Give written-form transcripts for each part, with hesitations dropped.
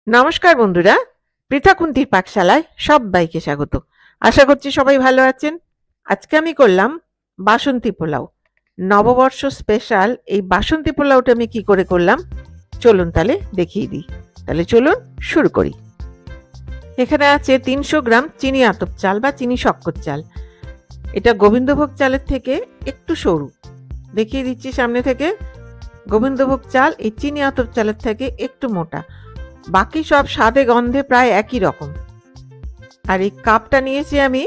নমস্কার বন্ধুরা, পৃথা কুন্তির পাকশালায় সবাইকে স্বাগত। আশা করছি সবাই ভালো আছেন। আজকে আমি করলাম বাসন্তী পোলাও, নববর্ষ স্পেশাল। এই বাসন্তী পোলাওটা আমি কি করে করলাম চলুন তাহলে দেখিয়ে দিই। তাহলে চলুন শুরু করি। এখানে আছে 300 গ্রাম চিনি আতপ চাল বা চিনি শক্কর চাল। এটা গোবিন্দভোগ চালের থেকে একটু সরু, দেখিয়ে দিচ্ছি সামনে থেকে। গোবিন্দভোগ চাল এই চিনি আতপ চালের থেকে একটু মোটা, বাকি সব স্বাদে গন্ধে প্রায় একই রকম। আর এই কাপটা নিয়েছি আমি,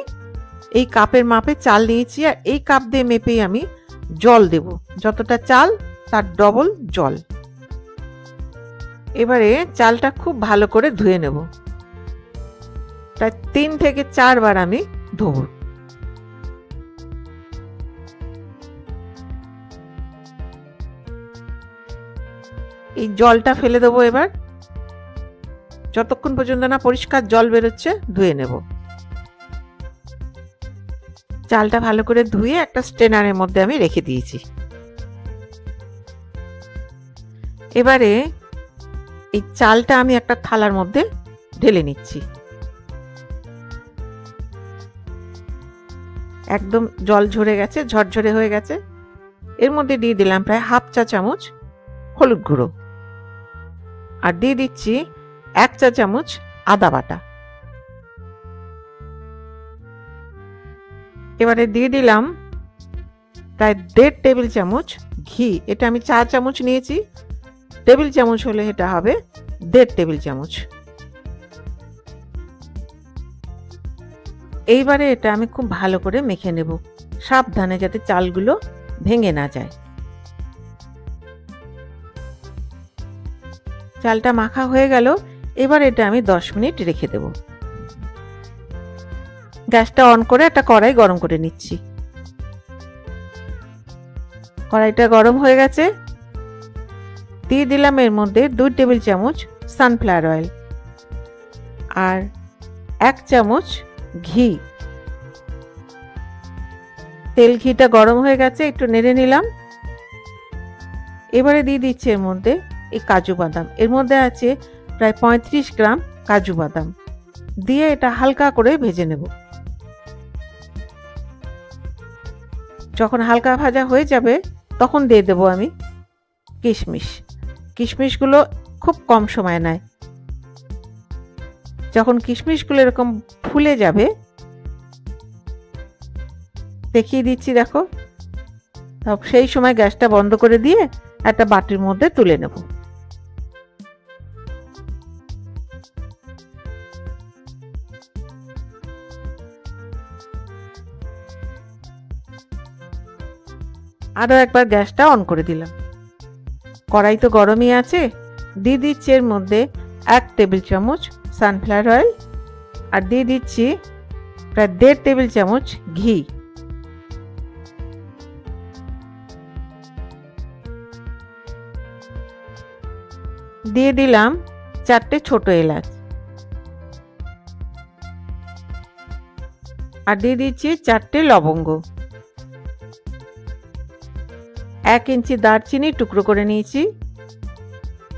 এই কাপের মাপে চাল নিয়েছি, আর এই কাপ দিয়ে মেপেই আমি জল দেব, যতটা চাল তার ডবল জল। এবারে চালটা খুব ভালো করে ধুয়ে নেব, প্রায় 3 থেকে 4 বার আমি ধোব। এই জলটা ফেলে দেবো এবার, যতক্ষণ পর্যন্ত না পরিষ্কার জল বেরোচ্ছে ধুয়ে নেব। চালটা ভালো করে ধুয়ে একটা স্ট্রেনারের মধ্যে আমি রেখে দিয়েছি। এবারে এই চালটা আমি একটা থালার মধ্যে ঢেলে নিচ্ছি। একদম জল ঝরে গেছে, ঝরঝরে হয়ে গেছে। এর মধ্যে দিয়ে দিলাম প্রায় হাফ চা চামচ হলুদ গুঁড়ো, আর দিয়ে দিচ্ছি 1 চা চামচ আদা বাটা। এবারে দিয়ে দিলাম প্রায় 1.5 টেবিল চামচ ঘি। এটা আমি 4 চামচ নিয়েছি, টেবিল চামচ হলে এটা হবে 1.5 টেবিল চামচ। এইবারে এটা আমি খুব ভালো করে মেখে নেব, সাবধানে যাতে চালগুলো ভেঙে না যায়। চালটা মাখা হয়ে গেল, এবার এটা আমি 10 মিনিট রেখে দেব। গ্যাসটা অন করে একটা কড়াই গরম করে নিচ্ছি। কড়াইটা গরম হয়ে গেছে, দিয়ে দিলাম এর মধ্যে 2 টেবিল চামচ সানফ্লাওয়ার অয়েল আর 1 চামচ ঘি। তেল ঘিটা গরম হয়ে গেছে, একটু নেড়ে নিলাম। এবারে দিয়ে দিচ্ছি এর মধ্যে এই কাজু বাদাম। এর মধ্যে আছে প্রায় 35 গ্রাম কাজু বাদাম, দিয়ে এটা হালকা করে ভেজে নেব। যখন হালকা ভাজা হয়ে যাবে তখন দিয়ে দেব আমি কিশমিশ। কিশমিশগুলো খুব কম সময় নেয়। যখন কিশমিশগুলো এরকম ফুলে যাবে, দেখিয়ে দিচ্ছি দেখো, সেই সময় গ্যাসটা বন্ধ করে দিয়ে একটা বাটির মধ্যে তুলে নেব। আরও একবার গ্যাসটা অন করে দিলাম। কড়াই তো গরমই আছে, দিয়ে দিচ্ছি এর মধ্যে 1 টেবিল চামচ সানফ্লাওয়ার অয়েল, আর দিয়ে দিচ্ছি প্রায় 1.5 টেবিল চামচ ঘি। দিয়ে দিলাম 4টে ছোট এলাচ, আর দিয়ে দিচ্ছি 4টে লবঙ্গ। 1 ইঞ্চি দারচিনি টুকরো করে নিয়েছি,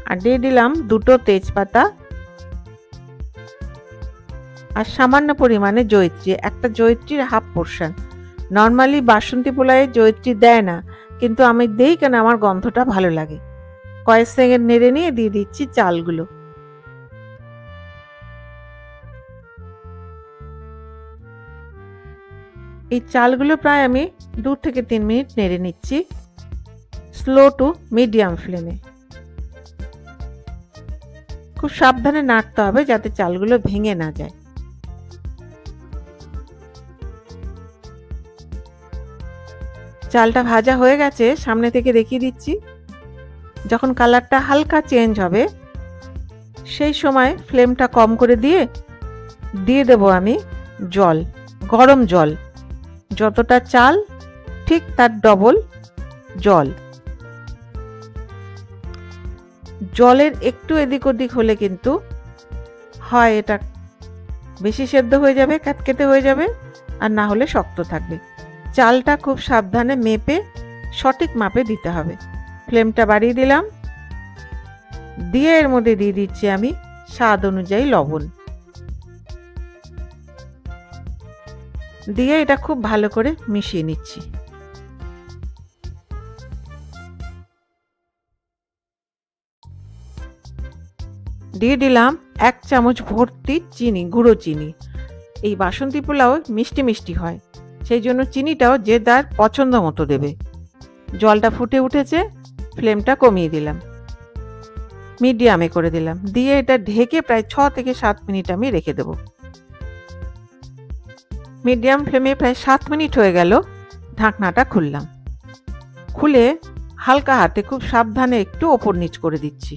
আর দিয়ে দিলাম 2টো তেজপাতা, আর সামান্য পরিমাণে জয়িত্রী, একটা জয়িত্রীর হাফ পোর্শন। নর্মালি বাসন্তী পোলাওয়ে জয়িত্রী দেয় না, কিন্তু আমি দেই কেন আমার গন্ধটা ভালো লাগে। কয়েক সেকেন্ড নেড়ে নিয়ে দিয়ে দিচ্ছি চালগুলো। এই চালগুলো প্রায় আমি 2 থেকে 3 মিনিট নেড়ে নিচ্ছি, স্লো টু মিডিয়াম ফ্লেমে। খুব সাবধানে নাড়তে হবে যাতে চালগুলো ভেঙে না যায়। চালটা ভাজা হয়ে গেছে, সামনে থেকে দেখিয়ে দিচ্ছি। যখন কালারটা হালকা চেঞ্জ হবে সেই সময় ফ্লেমটা কম করে দিয়ে দেব আমি জল, গরম জল। যতটা চাল ঠিক তার ডবল জল। জলের একটু এদিক ওদিক হলে কিন্তু হয় এটা বেশি সেদ্ধ হয়ে যাবে, ক্যাতকেতে হয়ে যাবে, আর না হলে শক্ত থাকবে। চালটা খুব সাবধানে মেপে সঠিক মাপে দিতে হবে। ফ্লেমটা বাড়িয়ে দিলাম, দিয়ে এর মধ্যে দিয়ে দিচ্ছি আমি স্বাদ অনুযায়ী লবণ দিয়ে এটা খুব ভালো করে মিশিয়ে নিচ্ছি। দিয়ে দিলাম 1 চামচ ভর্তি চিনি, গুঁড়ো চিনি। এই বাসন্তী পোলাও মিষ্টি মিষ্টি হয়, সেই জন্য চিনিটাও যে যার পছন্দ মতো দেবে। জলটা ফুটে উঠেছে, ফ্লেমটা কমিয়ে দিলাম, মিডিয়ামে করে দিলাম, দিয়ে এটা ঢেকে প্রায় 6 থেকে 7 মিনিট আমি রেখে দেব। মিডিয়াম ফ্লেমে প্রায় 7 মিনিট হয়ে গেল। ঢাকনাটা খুললাম, খুলে হালকা হাতে খুব সাবধানে একটু ওপর নিচ করে দিচ্ছি।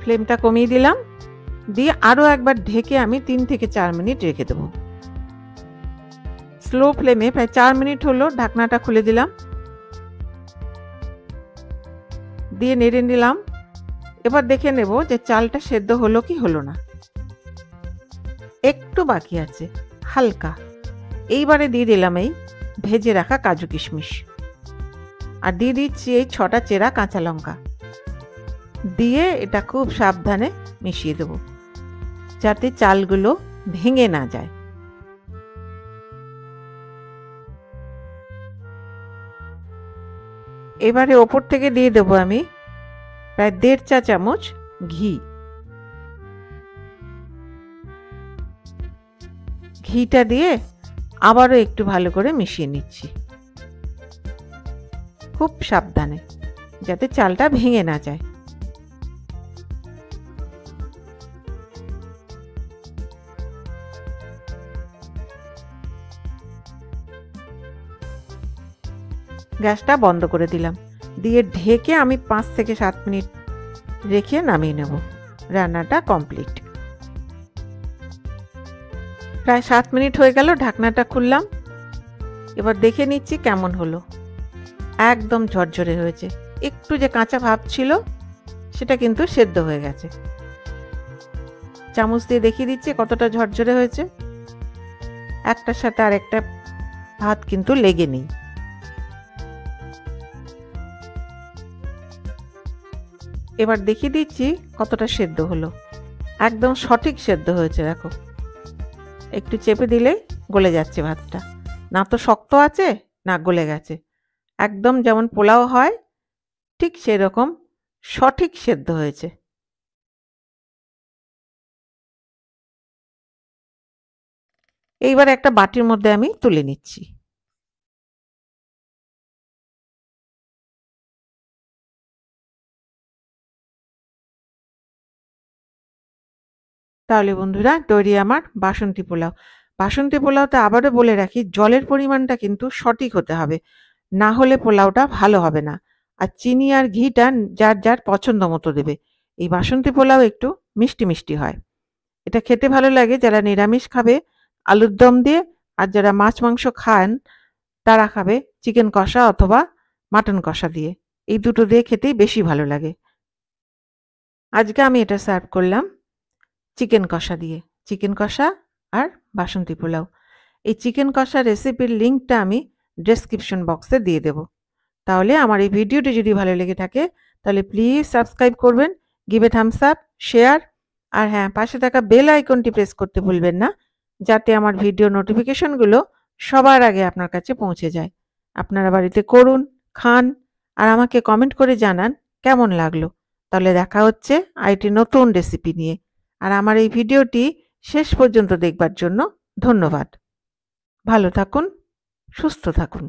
ফ্লেমটা কমিয়ে দিলাম, দিয়ে আরও একবার ঢেকে আমি 3 থেকে 4 মিনিট রেখে দেব। স্লো ফ্লেমে প্রায় 4 মিনিট হলো, ঢাকনাটা খুলে দিলাম, দিয়ে নেড়ে নিলাম। এবার দেখে নেব যে চালটা সেদ্ধ হলো কি হলো না। একটু বাকি আছে হালকা। এইবারে দিয়ে দিলাম এই ভেজে রাখা কাজু কিশমিশ, আর দিয়ে দিচ্ছি এই 6টা চেরা কাঁচা লঙ্কা। দিয়ে এটা খুব সাবধানে মিশিয়ে দেব, যাতে চালগুলো ভেঙে না যায়। এবারে ওপর থেকে দিয়ে দেব আমি প্রায় 1.5 চা চামচ ঘি। ঘিটা দিয়ে আবারও একটু ভালো করে মিশিয়ে নিচ্ছি, খুব সাবধানে, যাতে চালটা ভেঙে না যায়। গ্যাসটা বন্ধ করে দিলাম, দিয়ে ঢেকে আমি 5 থেকে 7 মিনিট রেখে নামিয়ে নেব। রান্নাটা কমপ্লিট। প্রায় 7 মিনিট হয়ে গেল, ঢাকনাটা খুললাম। এবার দেখে নিচ্ছি কেমন হলো। একদম ঝরঝরে হয়েছে, একটু যে কাঁচা ভাব ছিল সেটা কিন্তু সেদ্ধ হয়ে গেছে। চামচ দিয়ে দেখিয়ে দিচ্ছি কতটা ঝরঝরে হয়েছে। একটার সাথে আর একটা ভাত কিন্তু লেগে নেই। এবার দেখিয়ে দিচ্ছি কতটা সেদ্ধ হলো। একদম সঠিক সেদ্ধ হয়েছে, দেখো একটু চেপে দিলেই গলে যাচ্ছে ভাতটা, না তো শক্ত আছে না গলে গেছে। একদম যেমন পোলাও হয় ঠিক সেরকম সঠিক সেদ্ধ হয়েছে। এইবার একটা বাটির মধ্যে আমি তুলে নিচ্ছি। তাহলে বন্ধুরা তৈরি আমার বাসন্তী পোলাও। বাসন্তী পোলাওতে আবারও বলে রাখি, জলের পরিমাণটা কিন্তু সঠিক হতে হবে, না হলে পোলাওটা ভালো হবে না। আর চিনি আর ঘিটা যার যার পছন্দ মতো দেবে। এই বাসন্তী পোলাও একটু মিষ্টি মিষ্টি হয়। এটা খেতে ভালো লাগে যারা নিরামিষ খাবে আলুর দম দিয়ে, আর যারা মাছ মাংস খান তারা খাবে চিকেন কষা অথবা মাটন কষা দিয়ে। এই দুটো দিয়ে খেতেই বেশি ভালো লাগে। আজকে আমি এটা সার্ভ করলাম চিকেন কষা দিয়ে, চিকেন কষা আর বাসন্তী পোলাও। এই চিকেন কষা রেসিপির লিঙ্কটা আমি ডেসক্রিপশন বক্সে দিয়ে দেব। তাহলে আমার এই ভিডিওটি যদি ভালো লেগে থাকে তাহলে প্লিজ সাবস্ক্রাইব করবেন, give a thumbs up, share, আর হ্যাঁ, পাশে থাকা বেল আইকনটি প্রেস করতে ভুলবেন না, যাতে আমার ভিডিও নোটিফিকেশনগুলো সবার আগে আপনার কাছে পৌঁছে যায়। আপনারা বাড়িতে করুন, খান, আর আমাকে কমেন্ট করে জানান কেমন লাগলো। তাহলে দেখা হচ্ছে আরেকটি নতুন রেসিপি নিয়ে। আর আমার এই ভিডিওটি শেষ পর্যন্ত দেখবার জন্য ধন্যবাদ। ভালো থাকুন, সুস্থ থাকুন।